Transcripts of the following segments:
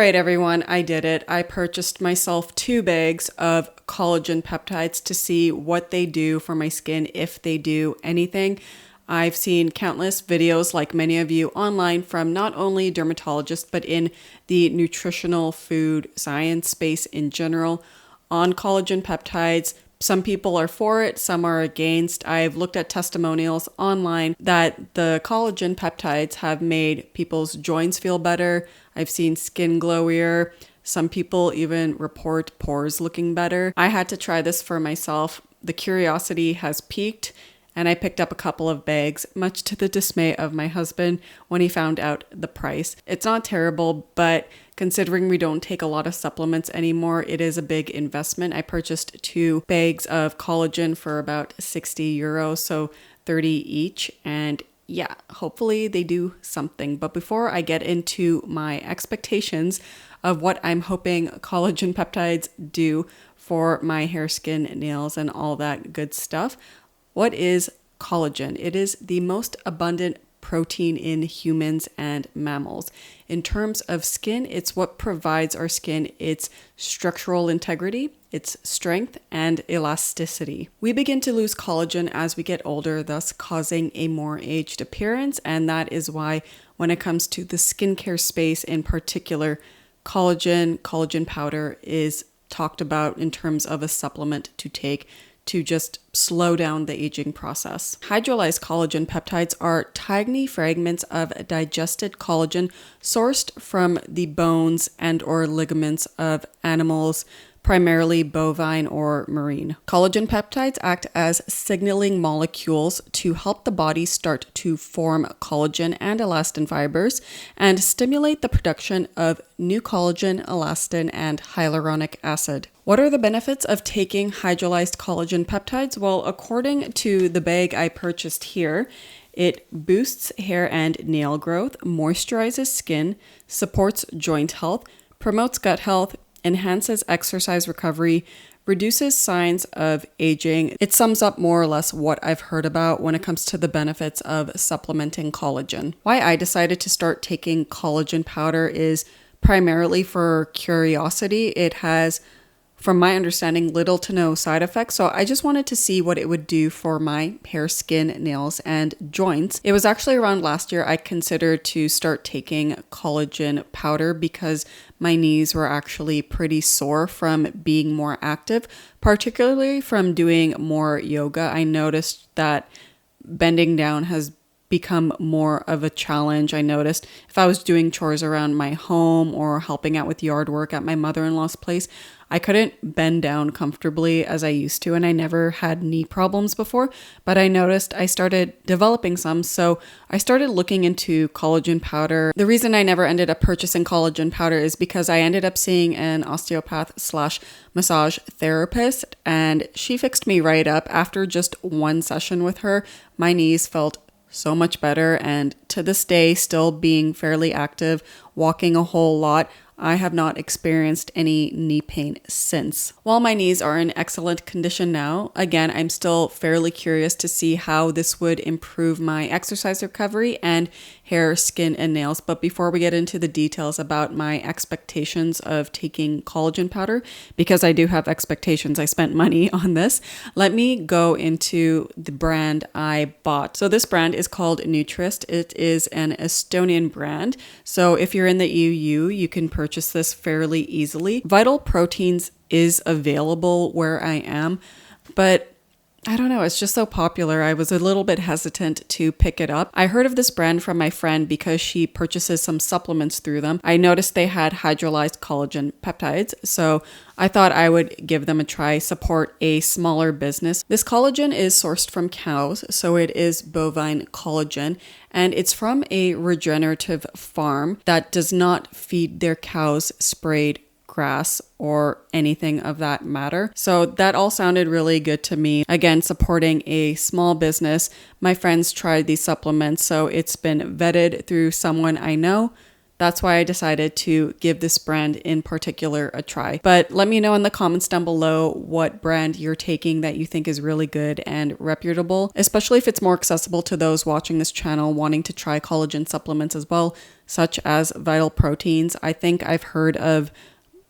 right, everyone, I did it. I purchased myself 2 bags of collagen peptides to see what they do for my skin, if they do anything. I've seen countless videos, like many of you, online from not only dermatologists, but in the nutritional food science space in general on collagen peptides. Some people are for it, some are against. I've looked at testimonials online that the collagen peptides have made people's joints feel better. I've seen skin glowier. Some people even report pores looking better. I had to try this for myself. The curiosity has piqued, and I picked up a couple of bags, much to the dismay of my husband when he found out the price. It's not terrible, but considering we don't take a lot of supplements anymore, it is a big investment. I purchased 2 bags of collagen for about 60 euros, so 30 each. And yeah, hopefully they do something. But before I get into my expectations of what I'm hoping collagen peptides do for my hair, skin, nails, and all that good stuff, what is collagen? It is the most abundant protein in humans and mammals. In terms of skin, it's what provides our skin its structural integrity, its strength, and elasticity. We begin to lose collagen as we get older, thus causing a more aged appearance, and that is why when it comes to the skincare space in particular, collagen powder is talked about in terms of a supplement to take to just slow down the aging process. Hydrolyzed collagen peptides are tiny fragments of digested collagen sourced from the bones and or ligaments of animals, primarily bovine or marine. Collagen peptides act as signaling molecules to help the body start to form collagen and elastin fibers and stimulate the production of new collagen, elastin, and hyaluronic acid. What are the benefits of taking hydrolyzed collagen peptides? Well, according to the bag I purchased here, it boosts hair and nail growth, moisturizes skin, supports joint health, promotes gut health, enhances exercise recovery, reduces signs of aging. It sums up more or less what I've heard about when it comes to the benefits of supplementing collagen. Why I decided to start taking collagen powder is primarily for curiosity. It has, from my understanding, little to no side effects. So I just wanted to see what it would do for my hair, skin, nails, and joints. It was actually around last year I considered to start taking collagen powder because my knees were actually pretty sore from being more active, particularly from doing more yoga. I noticed that bending down has become more of a challenge. I noticed if I was doing chores around my home or helping out with yard work at my mother-in-law's place, I couldn't bend down comfortably as I used to, and I never had knee problems before, but I noticed I started developing some, so I started looking into collagen powder. The reason I never ended up purchasing collagen powder is because I ended up seeing an osteopath/massage therapist, and she fixed me right up. After just one session with her, my knees felt so much better, and to this day, still being fairly active, walking a whole lot, I have not experienced any knee pain since. While my knees are in excellent condition now, again, I'm still fairly curious to see how this would improve my exercise recovery and hair, skin, and nails. But before we get into the details about my expectations of taking collagen powder, because I do have expectations, I spent money on this, let me go into the brand I bought. So this brand is called Nutriest. It is an Estonian brand. So if you're in the EU, you can purchase this fairly easily. Vital Proteins is available where I am, but I don't know, it's just so popular. I was a little bit hesitant to pick it up. I heard of this brand from my friend because she purchases some supplements through them. I noticed they had hydrolyzed collagen peptides, so I thought I would give them a try, support a smaller business. This collagen is sourced from cows, so it is bovine collagen, and it's from a regenerative farm that does not feed their cows sprayed grass or anything of that matter. So that all sounded really good to me. Again, supporting a small business. My friends tried these supplements, so it's been vetted through someone I know. That's why I decided to give this brand in particular a try. But let me know in the comments down below what brand you're taking that you think is really good and reputable, especially if it's more accessible to those watching this channel wanting to try collagen supplements as well. such as Vital Proteins. I think I've heard of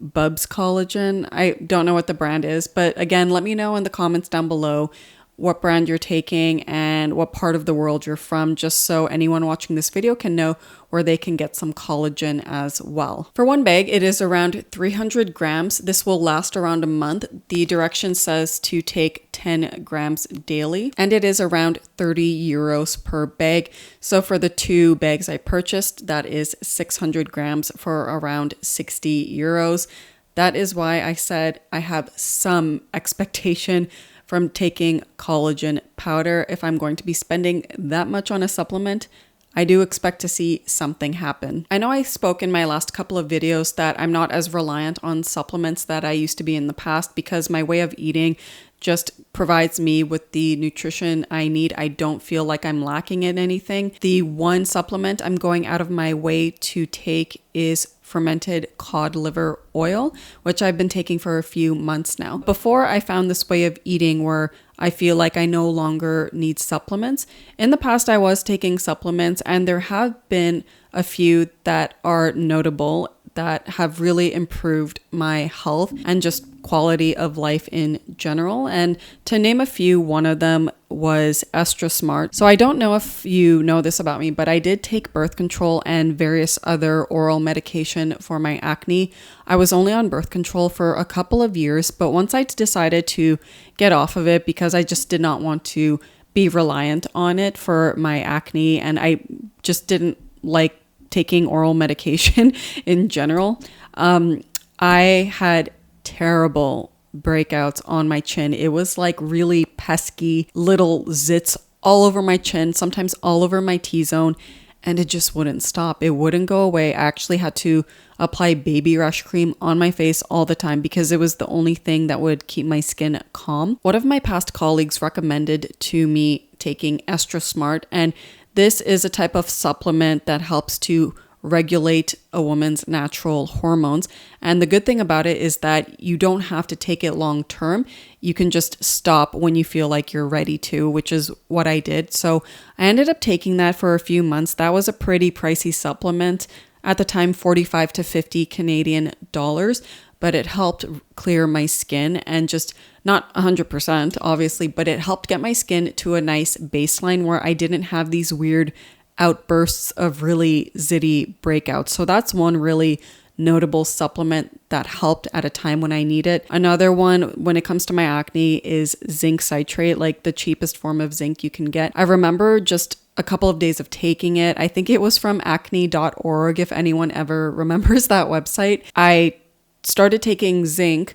Bubs Collagen. I don't know what the brand is, but again, let me know in the comments down below what brand you're taking and what part of the world you're from, just so anyone watching this video can know where they can get some collagen as well. For one bag, it is around 300 grams. This will last around a month. The direction says to take 10 grams daily, and it is around 30 euros per bag. So for the 2 bags I purchased, that is 600 grams for around 60 euros. That is why I said I have some expectation from taking collagen powder. If I'm going to be spending that much on a supplement, I do expect to see something happen. I know I spoke in my last couple of videos that I'm not as reliant on supplements that I used to be in the past because my way of eating just provides me with the nutrition I need. I don't feel like I'm lacking in anything. The one supplement I'm going out of my way to take is fermented cod liver oil, which I've been taking for a few months now. Before I found this way of eating where I feel like I no longer need supplements. In the past, I was taking supplements, and there have been a few that are notable that have really improved my health and just quality of life in general. And to name a few, one of them was EstroSmart. So I don't know if you know this about me, but I did take birth control and various other oral medication for my acne. I was only on birth control for a couple of years, but once I decided to get off of it because I just did not want to be reliant on it for my acne, and I just didn't like taking oral medication in general. I had terrible breakouts on my chin. It was like really pesky little zits all over my chin, sometimes all over my T-zone, and it just wouldn't stop. It wouldn't go away. I actually had to apply baby rush cream on my face all the time because it was the only thing that would keep my skin calm. One of my past colleagues recommended to me taking EstroSmart, and this is a type of supplement that helps to regulate a woman's natural hormones. And the good thing about it is that you don't have to take it long term. You can just stop when you feel like you're ready to, which is what I did. So I ended up taking that for a few months. That was a pretty pricey supplement. At the time, 45 to 50 Canadian dollars, but it helped clear my skin and just not 100% obviously, but it helped get my skin to a nice baseline where I didn't have these weird outbursts of really zitty breakouts. So that's one really notable supplement that helped at a time when I need it. Another one when it comes to my acne is zinc citrate, like the cheapest form of zinc you can get. I remember just a couple of days of taking it. I think it was from acne.org if anyone ever remembers that website. I started taking zinc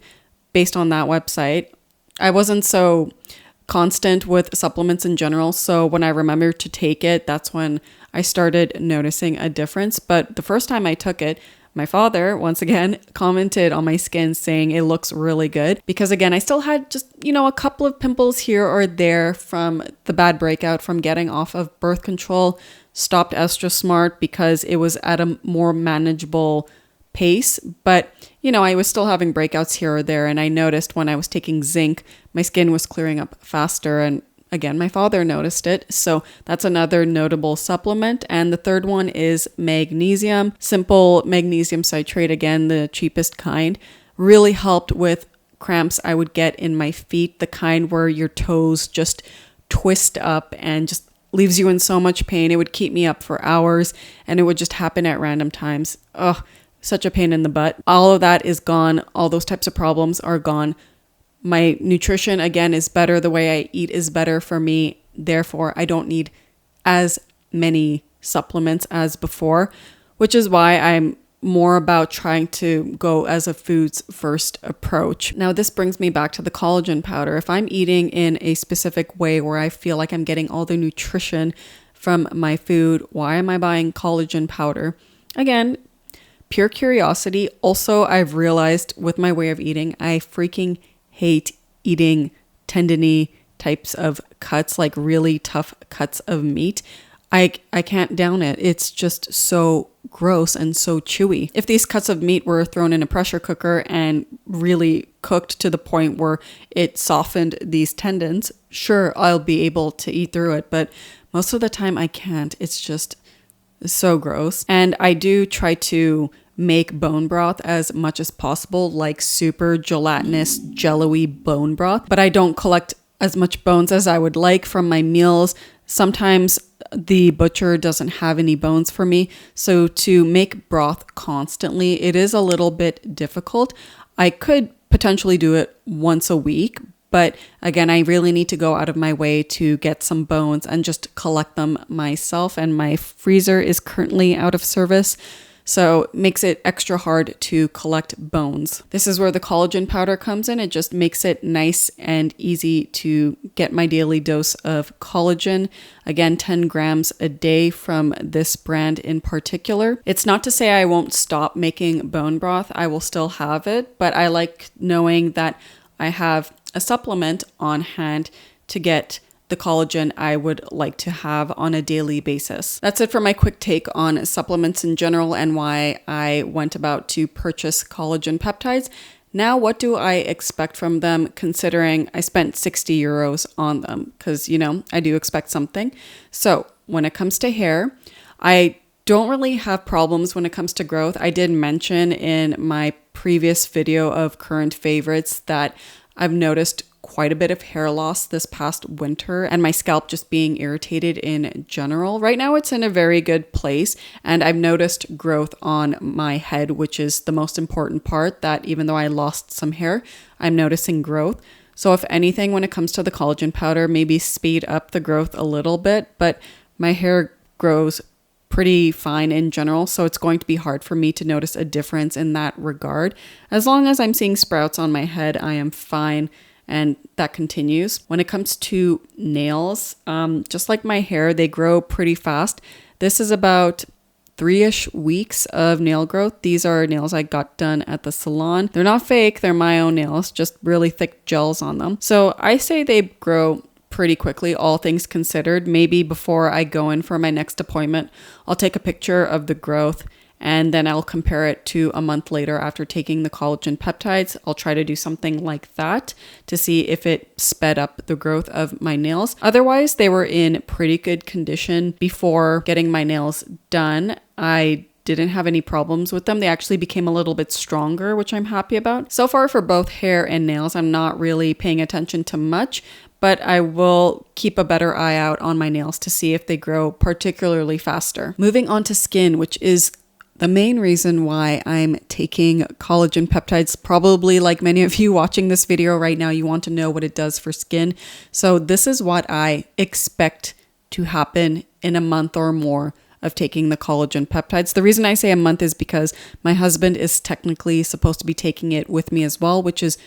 based on that website. I wasn't so constant with supplements in general, so when I remembered to take it, that's when I started noticing a difference. But the first time I took it, my father, once again, commented on my skin saying it looks really good because, again, I still had just, a couple of pimples here or there from the bad breakout from getting off of birth control. Stopped EstroSmart because it was at a more manageable pace, but I was still having breakouts here or there, and I noticed when I was taking zinc, my skin was clearing up faster, and again, my father noticed it. So that's another notable supplement. And the third one is magnesium, simple magnesium citrate, again, the cheapest kind. Really helped with cramps I would get in my feet, the kind where your toes just twist up and just leaves you in so much pain. It would keep me up for hours, and it would just happen at random times. Ugh. Such a pain in the butt. All of that is gone. All those types of problems are gone. My nutrition, again, is better. The way I eat is better for me. Therefore, I don't need as many supplements as before, which is why I'm more about trying to go as a foods first approach. Now, this brings me back to the collagen powder. If I'm eating in a specific way where I feel like I'm getting all the nutrition from my food, why am I buying collagen powder? Again, pure curiosity. Also, I've realized with my way of eating, I freaking hate eating tendony types of cuts, like really tough cuts of meat. I can't down it. It's just so gross and so chewy. If these cuts of meat were thrown in a pressure cooker and really cooked to the point where it softened these tendons, sure, I'll be able to eat through it, but most of the time I can't. It's just so gross. And I do try to make bone broth as much as possible, like super gelatinous, jello-y bone broth, but I don't collect as much bones as I would like from my meals. Sometimes the butcher doesn't have any bones for me, so to make broth constantly, it is a little bit difficult. I could potentially do it once a week, but again, I really need to go out of my way to get some bones and just collect them myself, and my freezer is currently out of service. So it makes it extra hard to collect bones. This is where the collagen powder comes in. It just makes it nice and easy to get my daily dose of collagen. Again, 10 grams a day from this brand in particular. It's not to say I won't stop making bone broth. I will still have it, but I like knowing that I have a supplement on hand to get the collagen I would like to have on a daily basis. That's it for my quick take on supplements in general and why I went about to purchase collagen peptides. Now, what do I expect from them, considering I spent 60 euros on them? Because, I do expect something. So when it comes to hair, I don't really have problems when it comes to growth. I did mention in my previous video of current favorites that I've noticed quite a bit of hair loss this past winter and my scalp just being irritated in general. Right now it's in a very good place, and I've noticed growth on my head, which is the most important part, that even though I lost some hair, I'm noticing growth. So if anything, when it comes to the collagen powder, maybe speed up the growth a little bit, but my hair grows pretty fine in general, so it's going to be hard for me to notice a difference in that regard. As long as I'm seeing sprouts on my head, I am fine, and that continues. When it comes to nails, just like my hair, they grow pretty fast. This is about 3-ish weeks of nail growth. These are nails I got done at the salon. They're not fake, they're my own nails, just really thick gels on them. So I say they grow pretty quickly, all things considered. Maybe before I go in for my next appointment, I'll take a picture of the growth and then I'll compare it to a month later after taking the collagen peptides. I'll try to do something like that to see if it sped up the growth of my nails. Otherwise, they were in pretty good condition before getting my nails done. I didn't have any problems with them. They actually became a little bit stronger, which I'm happy about. So far for both hair and nails, I'm not really paying attention to much, but I will keep a better eye out on my nails to see if they grow particularly faster. Moving on to skin, which is the main reason why I'm taking collagen peptides. Probably like many of you watching this video right now, you want to know what it does for skin. So this is what I expect to happen in a month or more of taking the collagen peptides. The reason I say a month is because my husband is technically supposed to be taking it with me as well, which is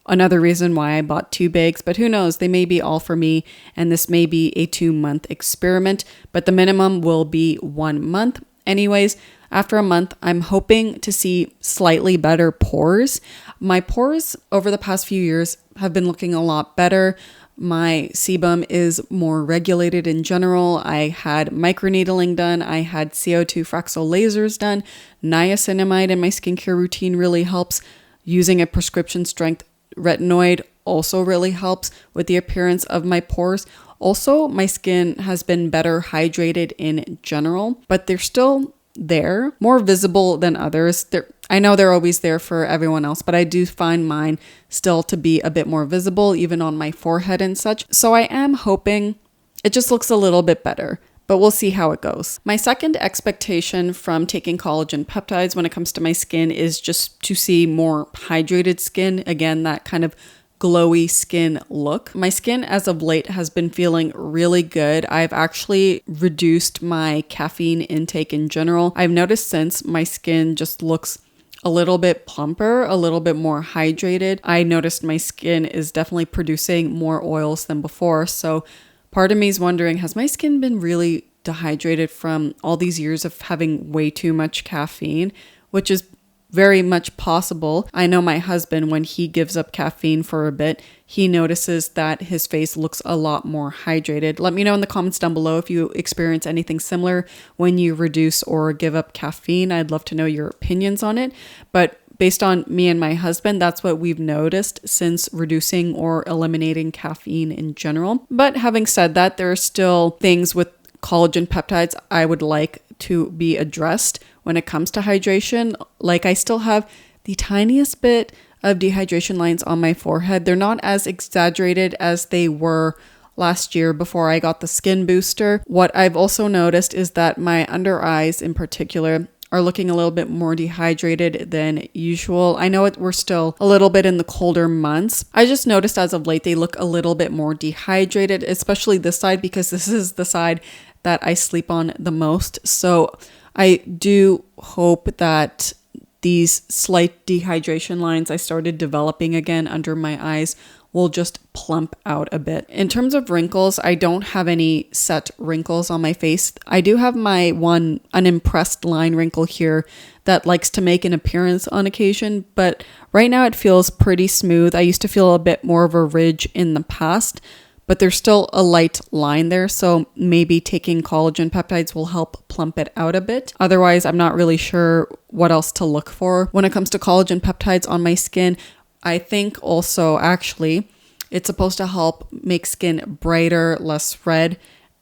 another reason why I bought 2 bags, but who knows, they may be all for me and this may be a 2-month experiment, but the minimum will be 1 month. Anyways, after a month, I'm hoping to see slightly better pores. My pores over the past few years have been looking a lot better. My sebum is more regulated in general. I had microneedling done. I had CO2 Fraxel lasers done. Niacinamide in my skincare routine really helps. Using a prescription strength retinoid also really helps with the appearance of my pores. Also, my skin has been better hydrated in general, but they're still there, more visible than others. I know they're always there for everyone else, but I do find mine still to be a bit more visible, even on my forehead and such. So I am hoping it just looks a little bit better, but we'll see how it goes. My second expectation from taking collagen peptides when it comes to my skin is just to see more hydrated skin. Again, that kind of glowy skin look. My skin as of late has been feeling really good. I've actually reduced my caffeine intake in general. I've noticed since my skin just looks a little bit plumper, a little bit more hydrated. I noticed my skin is definitely producing more oils than before. So part of me is wondering, has my skin been really dehydrated from all these years of having way too much caffeine, which is very much possible. I know my husband, when he gives up caffeine for a bit, he notices that his face looks a lot more hydrated. Let me know in the comments down below if you experience anything similar when you reduce or give up caffeine. I'd love to know your opinions on it. But based on me and my husband, that's what we've noticed since reducing or eliminating caffeine in general. But having said that, there are still things with collagen peptides I would like to be addressed when it comes to hydration. Like, I still have the tiniest bit of dehydration lines on my forehead. They're not as exaggerated as they were last year before I got the skin booster. What I've also noticed is that my under eyes in particular are looking a little bit more dehydrated than usual. I know we're still a little bit in the colder months. I just noticed as of late they look a little bit more dehydrated, especially this side, because this is the side that I sleep on the most. So I do hope that these slight dehydration lines I started developing again under my eyes will just plump out a bit. In terms of wrinkles, I don't have any set wrinkles on my face. I do have my one unimpressed line wrinkle here that likes to make an appearance on occasion, but right now it feels pretty smooth. I used to feel a bit more of a ridge in the past, but there's still a light line there, so maybe taking collagen peptides will help plump it out a bit. Otherwise, I'm not really sure what else to look for when it comes to collagen peptides on my skin. I think also, actually, it's supposed to help make skin brighter, less red.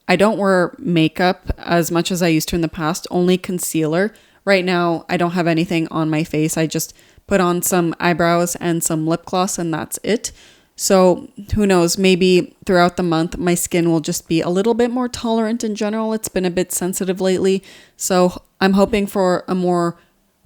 I don't wear makeup as much as I used to in the past, only concealer. Right now, I don't have anything on my face. I just put on some eyebrows and some lip gloss, and that's it. So who knows, maybe throughout the month, my skin will just be a little bit more tolerant in general. It's been a bit sensitive lately. So I'm hoping for a more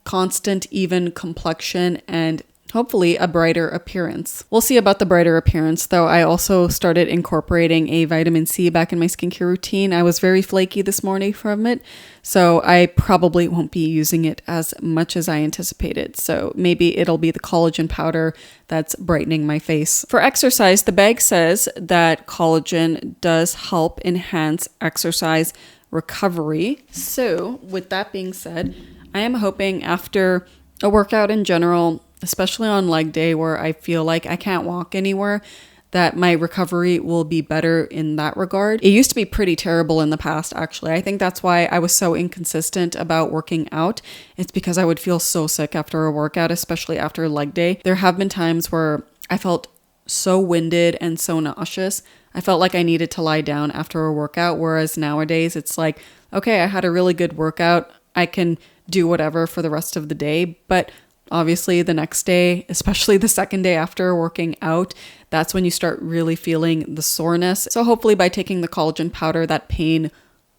constant, even complexion and hopefully a brighter appearance. We'll see about the brighter appearance, though. I also started incorporating a vitamin C back in my skincare routine. I was very flaky this morning from it, so I probably won't be using it as much as I anticipated. So maybe it'll be the collagen powder that's brightening my face. For exercise, the bag says that collagen does help enhance exercise recovery. So with that being said, I am hoping after a workout in general, especially on leg day where I feel like I can't walk anywhere, that my recovery will be better in that regard. It used to be pretty terrible in the past, actually. I think that's why I was so inconsistent about working out. It's because I would feel so sick after a workout, especially after leg day. There have been times where I felt so winded and so nauseous. I felt like I needed to lie down after a workout, whereas nowadays it's like, okay, I had a really good workout. I can do whatever for the rest of the day, but obviously the next day, especially the second day after working out, that's when you start really feeling the soreness. So hopefully by taking the collagen powder, that pain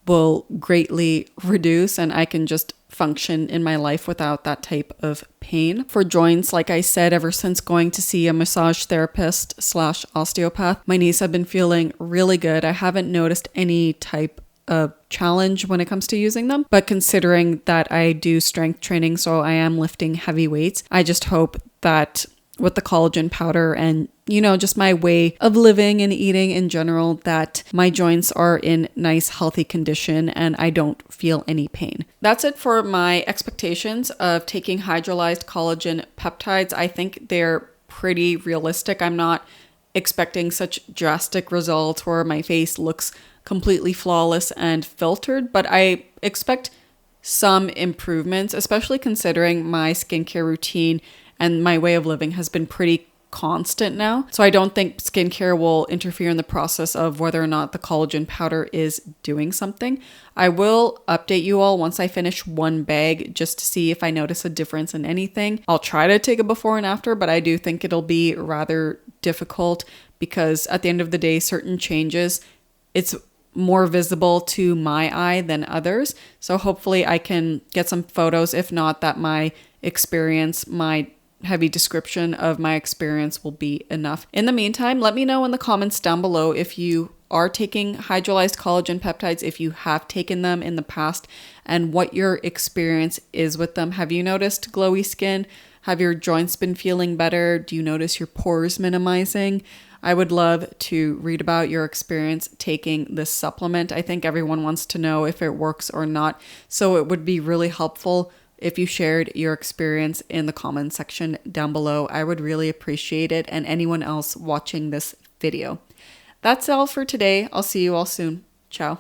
will greatly reduce and I can just function in my life without that type of pain. For joints, like I said, ever since going to see a massage therapist / osteopath, my knees have been feeling really good. I haven't noticed any type a challenge when it comes to using them, but considering that I do strength training, so I am lifting heavy weights, I just hope that with the collagen powder and, you know, just my way of living and eating in general, that my joints are in nice, healthy condition and I don't feel any pain. That's it for my expectations of taking hydrolyzed collagen peptides. I think they're pretty realistic. I'm not expecting such drastic results where my face looks completely flawless and filtered, but I expect some improvements, especially considering my skincare routine and my way of living has been pretty constant now. So I don't think skincare will interfere in the process of whether or not the collagen powder is doing something. I will update you all once I finish one bag just to see if I notice a difference in anything. I'll try to take a before and after, but I do think it'll be rather difficult because at the end of the day, certain changes, it's more visible to my eye than others. So hopefully I can get some photos. If not, that my experience, my heavy description of my experience will be enough. In the meantime, let me know in the comments down below if you are taking hydrolyzed collagen peptides, if you have taken them in the past, and what your experience is with them. Have you noticed glowy skin? Have your joints been feeling better? Do you notice your pores minimizing? I would love to read about your experience taking this supplement. I think everyone wants to know if it works or not. So it would be really helpful if you shared your experience in the comment section down below. I would really appreciate it, and anyone else watching this video. That's all for today. I'll see you all soon. Ciao.